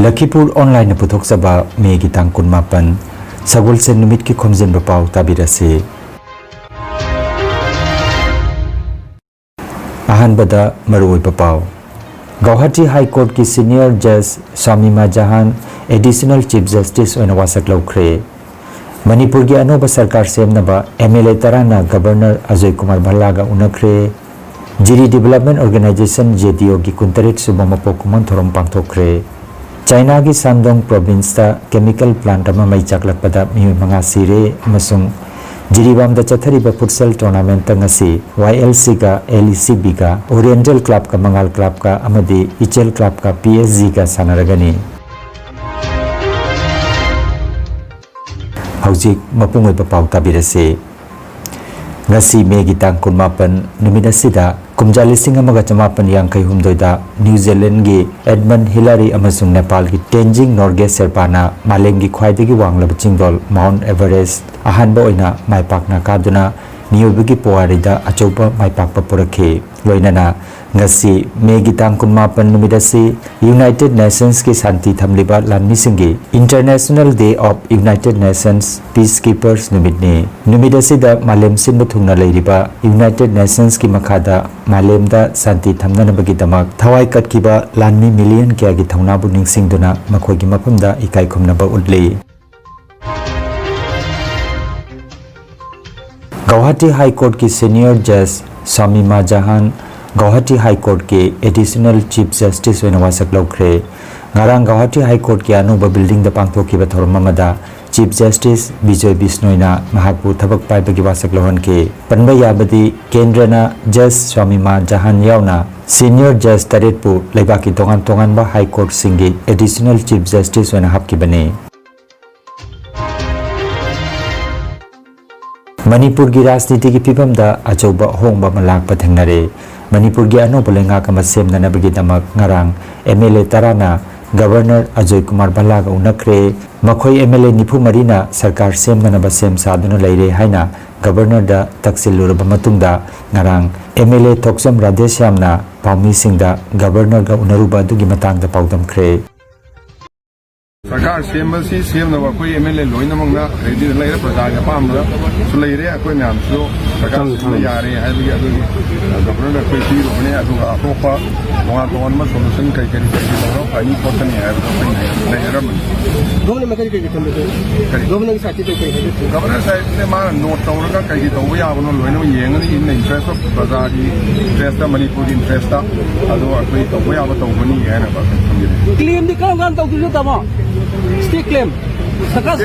Lakhipuronline puthokchaba May gi tang 18 Sagol sen numit ki Khomjinba Pao tabirase. Ahanbada Maruoiba Pao. Guwahati High Court ki Senior Judge Shamima Jahan Additional Chief Justice oina wasak laukre. Manipur ki anoba sarkar semnaba MLA tarana Governor Ajay Kumar Bhallaga unakre. Jiri Development Organization JDO ki kuntarit subamapo kuman thorom pangthokre. China ki Shandong province ta chemical plant ama mai chaklakpada mi manga sire amasung Jiribam da chathariba futsal tournament ta ngasi YLC ka LECB ka Oriental Club ka Mangal Club ka amadi Ichel Club ka PSG ka sanaragani. Haujik mapungoi pa pau tabirase. Ngasi May gi tang 18 numit asida kumja lising amaga chamapan yangkai humdoida New Zealand gi Edmund Hillary amasung Nepal gi Tenzing Norgay Serpana malem gi khwaidagi wanglaba chingdol Mount Everest ahanba oina maipakna kaduna niyobigi poarida achopa maipakpa purakhe loinana ngasi May gi tang 18 numit asi United Nations ki santi thamliba lanmi singi International Day of United Nations Peacekeepers numitni numit asida malem sinba thungna leiriba United Nations ki makhada malemda santi thamnanabagi damak thawai katkiba lanmi million kya gi thongnabu ningsingduna makhogi mafamda ikai khumnaba utli. Guwahati High Court ki Senior Judge Shamima Jahan Guwahati High Court ke Additional Chief Justice oina wasak laukre. Ngarang Guwahati High Court ki anuba building da pangthokiba thorom amada Chief Justice Bijoy Bisnoyna mahakpu thabak paibagi wasak lauhan ke panba yabadi Kendrana Judge Shamima Jahan yauna Senior Judge taretpu leibaki tongan ba High Court singi Additional Chief Justice oina hapkibane. Manipur ki rajniti ki pibamda achauba hongba malakpa thengnare. Manipur ki anoba lenga kama semnanabagi damak ngarang MLA tarana Governor Ajay Kumar Bhallaga unakre makhoi MLA nifu marina sarkar semnanaba sem saduna leire haina Governor da taksiluraba matungda ngarang MLA Thokjam Radheshyamna paumi singda Governor ga unaruba dugi matangda paudamkre. सरकार सेम्बसी सेम्नबा कोई MLA लोइनमंगना ready लेरे प्रजा या पामना सुलेरे कोई नाम सो सरकार से यारे हाइबि अदुगी गवर्नमेंट कोई ती रोने अदुगा अपोपा वहा तोन म सोल्यूशन कई करी लरो फाइनी पर्सन है लेरे मन गवर्नमेंट में कई थम गवर्नमेंट साथी तो कई गवर्नर साइड ने मा नोट तौरगा कई तो याबनो लोइनो येंगनी इन इंटरेस्ट ऑफ प्रजा की इंटरेस्ट मणिपुर इंटरेस्ट अदो कोई तो याब तो बनी है ना क्लेम दि काम गान तो दुलो तमा State claim. Sarkar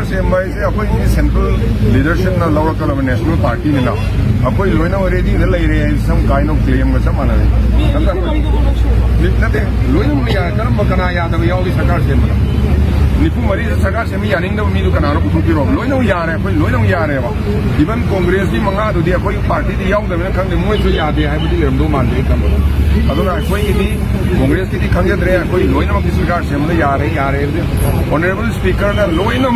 sembai se apoi ni central leadership na law kala national party ni na apoi loina already na lai re some kind of claim ga samana ne nate loina mu ya karam bakana ya da yaw bi sarkar sembai nipu mari sarkar sembai ya ning da mi du kana ro ku pi ro loina ya re apoi loina ya re ba even congress ni manga du di apoi party di yaw da me khang de moi so ya de hai bi ram do man de kam aduna apoi ni congress ki di khang de re apoi loina ma sarkar sembai ya re Honorable Speaker na loina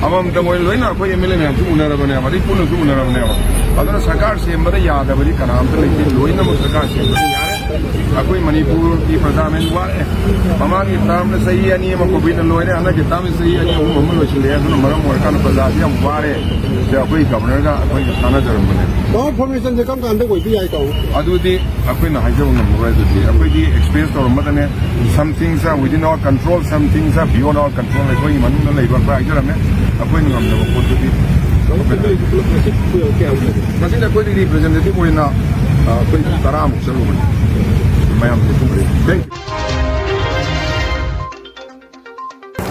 amam da moi loina koi MLA ne chu unara bane amari punu chu unara bane adana sarkar semba yaad abadi kanam ta lekin loina mo sarkar semba yare akoi manipur ki parliament wa amam ki tam ne sahi ani ma ko bin loina ana ki tam sahi ani mo mo lo chile ana maram war kan parliament am ware se akoi governor ga akoi sana jaram bane no formation je kam kan de koi bi ai to adudi akoi na hajo na mo adudi akoi di experience to madane some things are within our control some things are beyond our control like koi manu na lai ba ai jaram ne apoi ni ngam na ko to di kasi na koi di representative ko na koi tara mo sa luman mayam ko tumre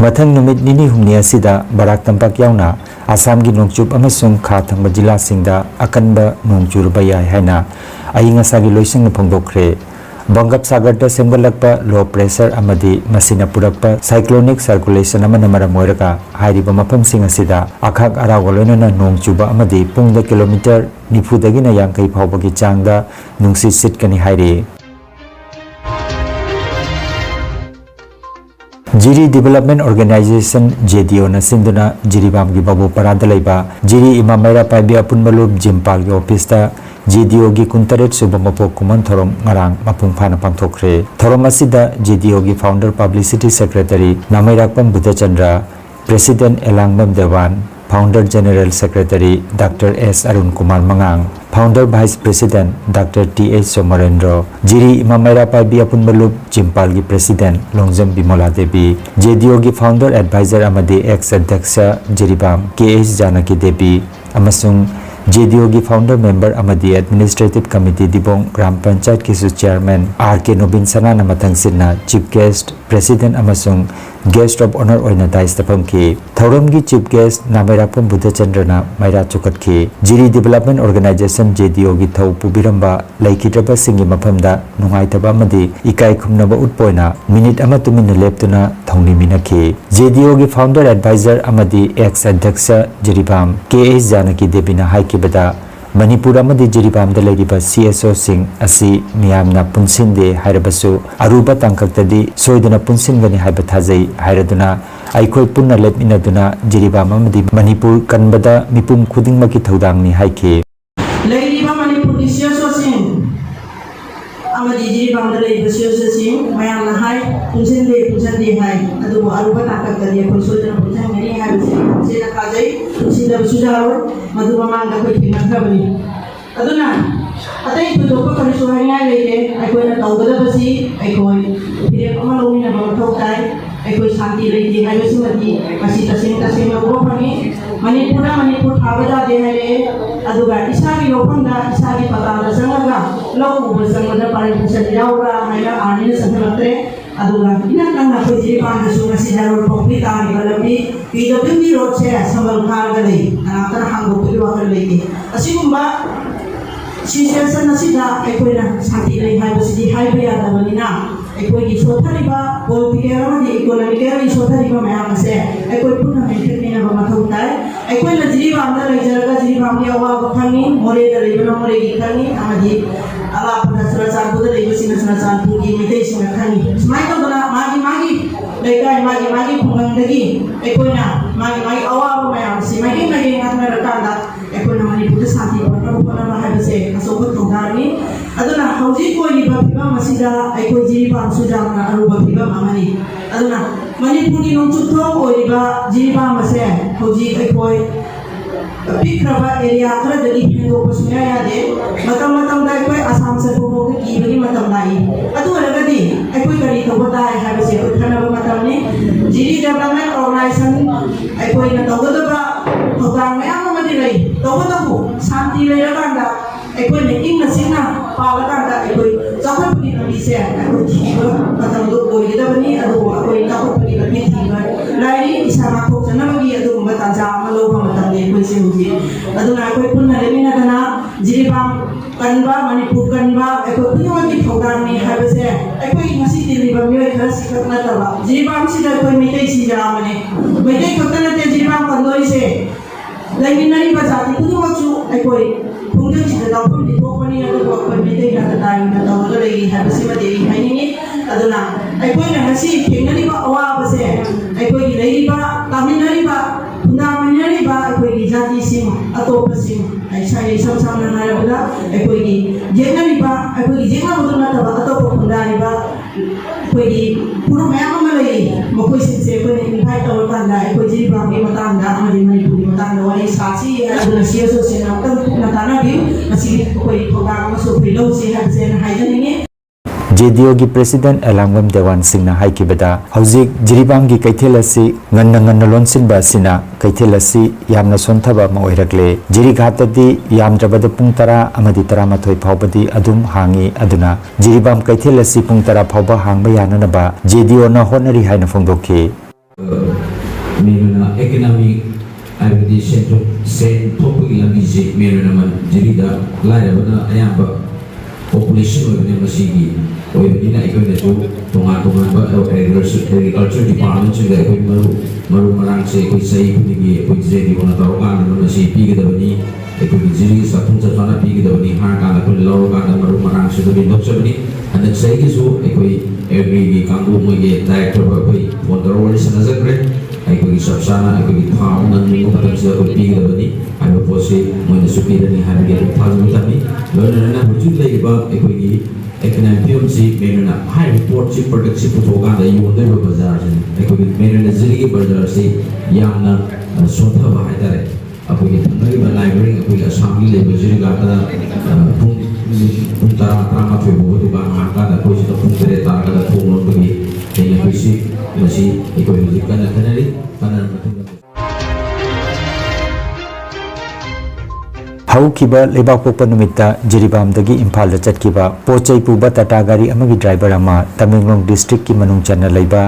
Mathang numit nini humni asida Barak Tampak yauna Assam gi nongchup amasung kha thangba jila singda akanba nongchur bayai haina ainga sagi loising phongdokre Bangap Sagar da semgalakpa low pressure amadi masina purakpa cyclonic circulation amana maram oiraka hairiba mafam sing asida akhak araw loinana nongchuba amadi pungda kilometer nifu dagina yangkai phawbagi changda nungsi sitkani hairi Jiri Development Organization JDO na sinduna Jiribam gi babu parada laiba Jiri Imamaira Paibi Apun Malub Jimpal gi office ta GDO gi kuntaret suba mapok kuman thorom ngarang mapung phana pangthokre thorom asida GDO gi founder publicity secretary Namairakpam Buddhachandra President Elangmem Dewan Founder General Secretary Dr. S. Arun Kumar Mangang, Founder Vice President Dr. T. H. Somarendra, Jiri Imamaira Paibi Apun Malup, Jimpalgi President Longzam Bimola Devi, JDO gi Founder Advisor Amadi Ex Adyaksha Jiribam K. H. Janaki Devi, Amasung JDO gi Founder Member Amadi Administrative Committee Dibong Gram Panchayat Kisu Chairman R. K. Nobin Sana Namatang Sinna, Chief Guest President Amasung Guest of Honor Oina Daistapam Ki, Thorom gi Chief Guest Namairakpam Buddhachandrana Maira Chukat Ki, Jiri Development Organization JDO gi Thau Pubiramba Laikhidraba Singi Mapamda Nungaitaba Amadi Ikai Khumnaba Utpoina Minute Ama Tumina Leptuna Thongni Minaki, JDO gi Founder Advisor Amadi Ex Adyaksha Jiribam K. H. Janaki Debina Haikibada Manipur amadi Jiribam da leiriba CSO sing asi miyamna punsinde hairabasu aruba tangkaktadi soiduna punsingani haiba thajai hairaduna aikoi punna lepminaduna Jiribam amadi Manipur kanbada mipum khudingmaki thaudangni haike leiriba Manipur ki CSO sing amadi Jiribam da leiriba CSO sing mayamna hai punsinde hai adu aruba tangkaktadi akoi soiduna punsingani haibasi sina kajai sina basujaro madu mamanga koi thingakhabani aduna atai pudoka kani sohanya leite aikoi na tawgada basi aikoi phire ama lomina bathok tai aikoi shanti leite haibasi mati kasi tasing ubo phani manipur thabada de hare aduga isagi lopanda isagi patada sangaga law ubo sangada pare pusa yaura haila anina sangalatre aduga ina kanga ko Jiribam da sunga si jarol pokpi tari balabi PWD road se samal karga lei anatara hango puri wakal leite asigumba situation asida ekoina santi lei haibasi haiba yadabanina ekoi gi sothariba political amadi economical sothariba mayam se ekoi punna maintain na mathau tai ekoi la Jiribam da lei jaraga Jiribam ya wa bakhani more da lei bana more gi khani amadi ala pada sura buda lei basi na sura pugi mitei singa khani smai to dana magi lekai magi phungang dagi ekoina magi awa mayam se magi ngatna rakanda ekoina Manipur da santi pona haibase asokot thongani aduna hauji ko ni babiba masida ekoi Jiribam sujamna aruba biba mamani aduna Manipur ni nongchuk thong oiba Jiribam ase hauji ekoi pikraba area kara dali hendo pasnya ya de matam da ekoi assam se bobo ki bagi matam lai adu alagadi ekoi kari thobata hai base uthana matam ni Jiri Development Organization ekoi na tawada ba program mayam amadi lai tawada bu santi lai raganda ekoi ne ing na sina pala kanda ekoi chakot puni na se ekoi thiba matam do koi da bani adu ekoi chakot puni na thiba lai isama ko jana bagi adu mata ja malo matam ne ekoi se aduna ekoi punna lemina dana Jiribam kanba Manipur kanba ekoi punya ki program ni habase ekoi ngasi diliba myo khar sikatna taba Jiribam sida ekoi mitei si jamane mitei khotana te Jiribam kandoi se lainari bazati punya wachu ekoi pungja sida dapun di kopani adu ekoi mitei na dai na tawala lei habase ma dei haini aduna ekoi na ngasi thengani ba awa base ekoi lei ba taminari ba Namanya ba ekoi jati sing atau pasing saya sama-sama narabada ekoi jenga ba ekoi jenga betul na ba atau pundari ba ekoi puro mayam malai mokoi sinse ekoi invite awal tanda ekoi Jiribam ge matanda amadi Manipur matanda wali saksi aduna CSO se na tana bi masih ekoi program masuk below se hadzen haijan ini JDO gi President Elangmem Dewan Singna haikibada hauzik Jiribam gi kaithel asi nganna lonsinba sina kaithel asi yamna sonthaba ma oirakle Jirighatadi yamdrabada pung 10 amadi 13 phawbadi adum hangi aduna Jiribam kaithel asi pung 10 phawba hangba yananaba JDO na honari haina phongdokhi Merana economic abdi sen topi lagi je merana man Jirida lairabana ayamba population of the masigi or in a Tonga agriculture department to the Maru Marang say, could say, could say, on a Tarogan, and see Pig the Bani, it could be Ziri, Sapunza Fana Pig the Bani, Harka, Logan, and Maru Marang should have been Doctorly, and then say so, every Kangu, director of what the role is as a great. I could be Sapsana, I could be Pound, and Pig the Bani, I would say when the pidani habige thazmi tami lona huju leiba ekoi economic si menuna high report si product si putoga da yonde bazar si ekoi menuna zili bazar si yamna sotha ba haidare apoi thangai ba library apoi assembly level si gata puntara trama fe bo tu ba angka da koi si pung tere ta da thong bagi tenya koi si masi ekoi kana kanari kana हौकिबा लेबाक पोकपा नुमित्ता जिरीबामदगी इम्फाल दा चटकिबा पोचै पुबा टाटा गाड़ी अमगी driver अमा Tamenglong district की मनुंग चन्ना लेबा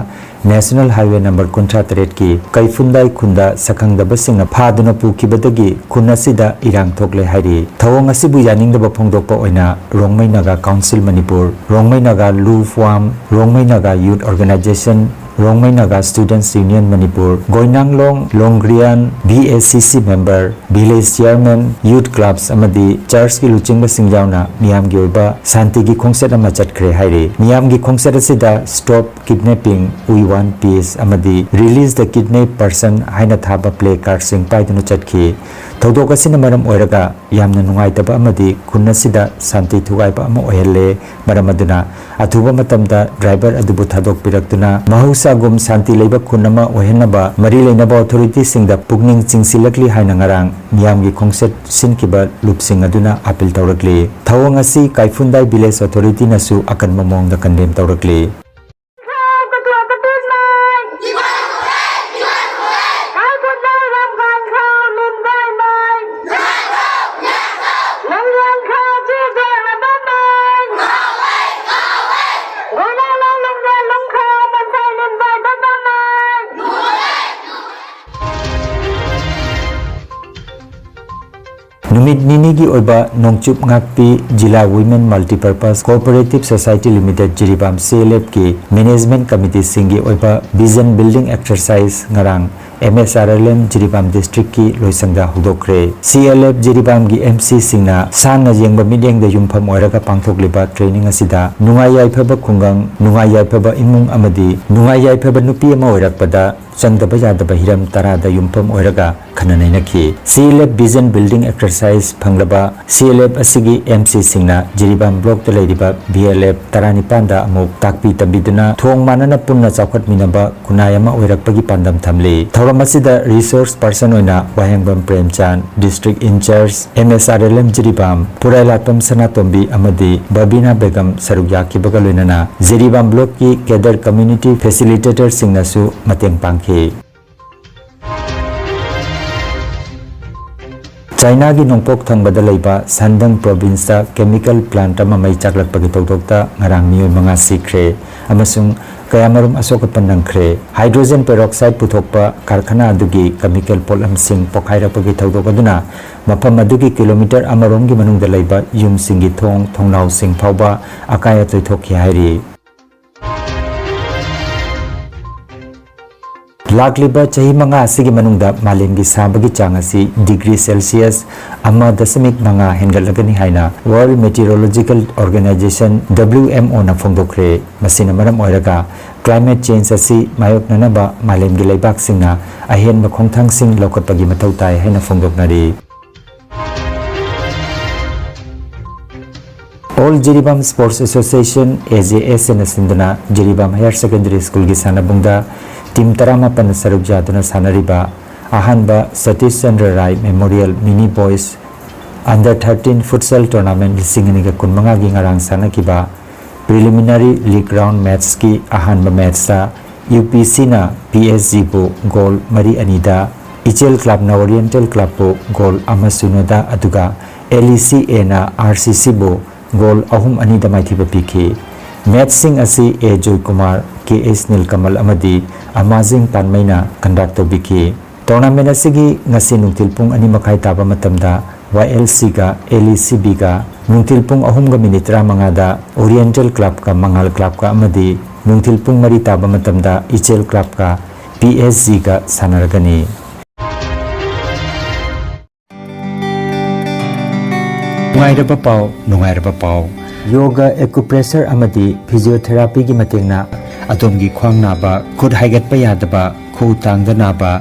national highway number 53 की कैफुंदाई खुंदा सखंगदबसिंग फादुना पुखिबदगी खुनसिदा इरांग थोकले हाइरि थवंग असिबु यानिंगदबा फोंदोकपा ओइना रोंगमै नागा काउंसिल मणिपुर रोंगमै नागा लूफवाम Rongmei Naga youth organisation Rongmei Naga students union Manipur Goinanglong Longrian BACC member village chairman youth clubs अमदी चर्च की लुचिंगबा सिंगजावना मियाम गी ओइबा शांति की खोंगसेट अमा चटखरे हाइरे मियाम गी खोंगसेट असिदा stop kidnapping we want peace अमदी रिलीज द किडनैप पर्सन हाइना थाबा प्ले कार्ड सिंग पाइदुना चटखी थौदोक असिना मरम ओइरगा यामना नुंगाइतबा अमदी खुन असिदा शांति थुगाइबा अमा ओइहल्ले मरम अदुना अथुबा मतमदा ड्राइवर अदुबु थादोक पिरक्तुना महौसागुम शांति लेबा खुन अमा ओइहनबा मरी लेनबा अथॉरिटी सिंगदा पुगनिंग चिंसिलकली हाइना ngarang मियामगी खोंगसेट सिनकिबा लुपसिंग अदुना अपील तौरकली थवंग असि काइफुंदाई विलेज अथॉरिटी नसु अकन ममोंगदा कंडेम तौरकली नुमित निनीगी ओइबा नोंगचुप ngakpi जिला women multipurpose cooperative society limited Jiribam CLF की मैनेजमेंट कमिटी सिंगी ओइबा vision building exercise ngarang MSRLM Jiribam district की लोइसंगदा हुदोक्रे CLF जिरीबाम की MC सिंगना सांगना जेंगबा मिडेंग द युमफम ओइरगा पांगथोकलिबा ट्रेनिंग असिदा नुंगाई याइफबा खुंगंग नुंगाई याइफबा इमुंग अमदी नुंगाई याइफबा नुपी अमा ओइरकपदा चंगदबा यादबा हिरम तरादा युमफम ओइरगा खननैनखी CLF विजन बिल्डिंग एक्सरसाइज फंगलबा CLF असिगी MC सिंगना जिरीबाम ब्लॉक द लेरिबा BLF तरानिपान दा अमुक ताकपी तबिदुना थोंग मानना पुन्ना चाखत मिनबा खुनायमा ओइरकपगी पांदम थमले थौरम असिदा रिसोर्स पर्सन ओइना Wahengbam Premchand district incharge MSRLM Jiribam Puroilatam Sanatombi अमदी बबीना बेगम सरुक याखिबगा लोइनना जिरीबाम ब्लॉक की केडर कम्युनिटी फैसिलिटेटर सिंगनासु मतेंग पांखे चाइना की नोंपोक थंगबदा लेबा संदंग प्रोविंस दा केमिकल प्लांट अमा मई चाकलकपगी तौदोकता ngarang मियोय मंगा सिख्रे अमसुंग कयामरुम अशोकपन नंख्रे हाइड्रोजन पेरोक्साइड पुथोकपा कारखाना अदुगी केमिकल पोलम सिंग पोखाइरपगी तौदोक अदुना मफम अदुगी किलोमीटर अमरोंगी मनुंगदा लेबा युम सिंगी थोंग थोंगनाव सिंग फावबा अकाय तोइथोकि हाइरि लाखलिबा चही मंगा असिगी मनुंगदा मालेमगी साबगी चांग असि डिग्री सेल्सियस 1.5 हेंगलगनी हाइना वर्ल्ड मेटीरियोलॉजिकल ऑर्गेनाइजेशन WMO ना फोंदोक्रे मसिना मरम ओइरगा क्लाइमेट चेंज असि मायोकननबा मालेमगी लेबाक सिंगना अहेनबा खोंथांग सिंग लौकटपगी मथौ ताय हैना फोंदोकनारि all Jiribam sports association AJS ना सिंदना जिरीबाम हायर सेकेंडरी स्कूल की सानाबुंगदा टीम तरामापन सरुक जादुना सानरिबा अहानबा Satish Chandra Rai memorial mini boys under 13 futsal tournament लिसिंगनिगा कुनमंगा गी ngarang sanakibा प्रिलिमिनरी लीग राउंड मैच की अहानबा मैचसा UPC ना PSG बो गोल मरी अनिदा इचेल क्लब ना ओरिएंटल क्लब बो गोल अमसुनोदा अदुगा LECA ना RCC बो गोल अहुम अनिदा माइथिबा पिखी मैच सिंग असि A जॉय कुमार KS नीलकमल अमदी अमाजिंग पानमैना कंडक्ट तौबिखी टूर्नामेंट असिगी ngasi नुंगथिल पुंग अनि मखाई ताबा मतमदा YLC का LECB का नुंगथिल पुंग अहुमगा मिनिट 35 दा ओरिएंटल क्लब का मंगल क्लब का अमदी नुंगथिल पुंग मरी ताबा मतमदा इचेल क्लब का PSG का सानरगनी नुंगाइरबा पाव योगा एक्युप्रेशर अमदी फिजियोथेरापी की मतेंगना अदोमगी ख्वांग नाबा खुद हाइगटपा यादबा खु तांगदा नाबा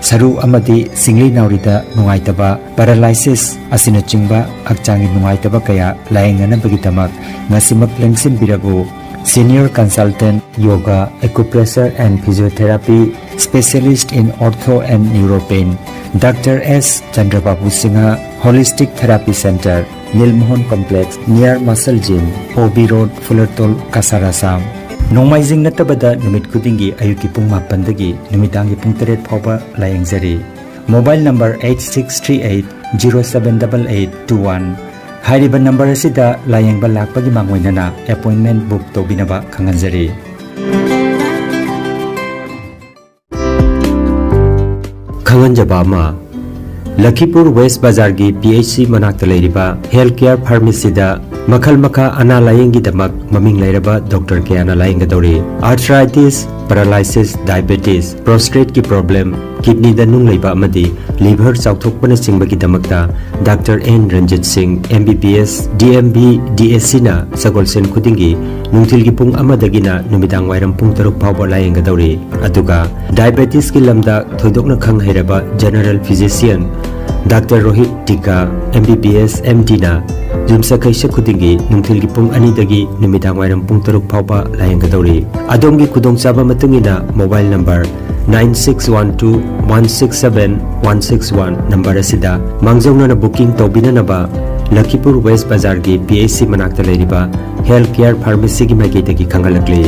saru amadi singli naurida nungaitaba paralysis asina chingba akchangi nungaitaba kaya laengana bagitamak ngasimak lengsin biragu Senior Consultant Yoga, Acupressure and Physiotherapy Specialist in Ortho and Neuropain Dr. S. Chandrababu Singha Holistic Therapy Center Nilmohon Complex near Muscle Gym OB Road Fullertol Kasar Assam Nomaizing natabada numit kudingi ayuki pung mapandagi numitangi pung teret phawba layengzari Mobile number 8638078821 Hairiba number asida layengba lakpagi mangwainana appointment book tobinaba khanganjari Khanganjaba ma Lakhipur West Bazar gi PHC manakta leiriba healthcare pharmacy da makhal makha ana layengi damak maming leiraba doctor ke ana layenga dori arthritis paralysis diabetes prostate ki problem kidney da nung leiba amadi liver chauthokpana singbagi damakta Dr. N Ranjit Singh MBBS DMB DSC na sagolsen khudingi nungthil gi pung amadagina numidang wairam pung taruk phawba layenga dori aduga diabetes ki lamda thoidokna khang hairaba general physician Dr. Rohit Tika MBBS MD na Jumsa kaisa khudingi nungthil gi pung ani dagi numidang wairam pung taruk phawba layenga dori adomgi khudong chaba matungina mobile number 9612167161 number asida mangjongna na booking tobina naba Lakhipur West Bazar gi PHC manakta leiriba healthcare pharmacy gi magi dagi khangalakli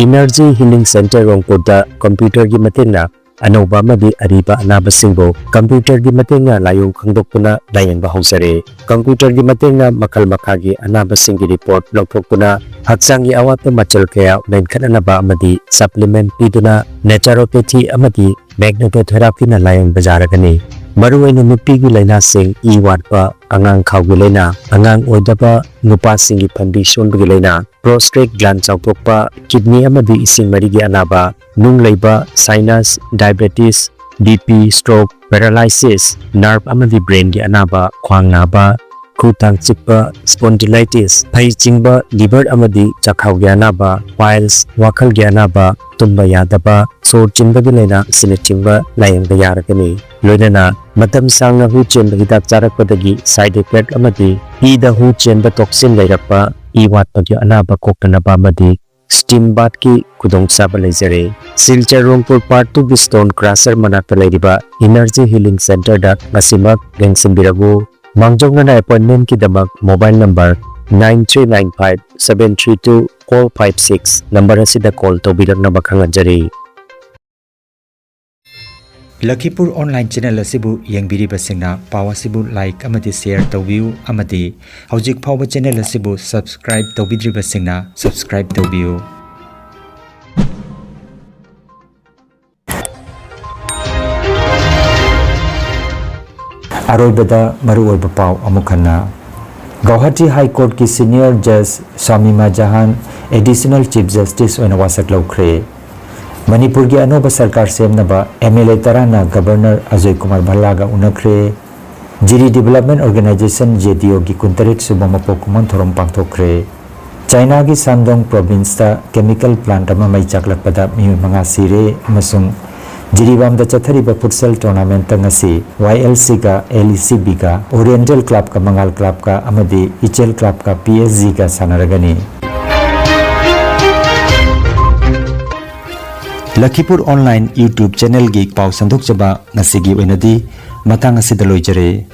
Energy Healing Center Rongpurda computer gi matengna anauba madi ariba anabasingbo computer gi matengna layong khangdokpuna layengba hausare computer gi matengna makhal makhagi anabasingi report lokthokpuna haksangi awat machal kaya menkhanaba amadi supplement piduna naturopathy amadi magnetotherapy na layeng bajaragani maruwaina nupigi laina sing I watpa angang khawgi laina angang oidaba nupa singi phambi sonbigi laina prostate gland chawtokpa kidney amadi ising marigi anaba nung leiba sinus diabetes BP stroke paralysis nerve amadi brain gi anaba khwang naba khutang chikpa spondylitis phai chingba liver amadi chakhau gi anaba piles wakhal gi anaba tumba yadaba sor chimba gi laina sine chingba layeng da yaragani loinana matam sangna hu chen hidak charakpadagi side effect amadi I da hu chen ba toxin leirakpa I watpa gi anaba koktanaba amadi steam bath ki kudong saba leijare silchar Rongpur part 2 gi stone crusher manakta leiriba energy healing center da ngasimak lengsimbiragu mangjongna appointment ki damak mobile number 9395732456 number asida call tobirana bakhanganjari Lakhipur online channel asibu yengbiriba singna pawa sibu like amadi share tawbiu amadi hojik phawba channel asibu subscribe tawbidriba singna subscribe tawbiu Aroibada maru oiba paw amukhanna Guwahati High Court ki senior judge Shamima Jahan additional chief justice oina wasak laukhre Manipur gi anoba sarkar semnaba MLA tarana governor Ajay Kumar Bhallaga unakhre Jiri Development Organization JDO gi kuntarit subama pokuman thorom pangthokre China gi Shandong province ta chemical plant ama mai chaklakpada mi manga sire amasung Jiribam da chathariba futsal tournament ta ngasi YLC ka LECB ka Oriental Club ka Mangal Club ka amadi Ichel Club ka PSG ka sanaragani Lakhipur online YouTube channel gi paw sandok chaba ngasigi oinadi matang asida loijare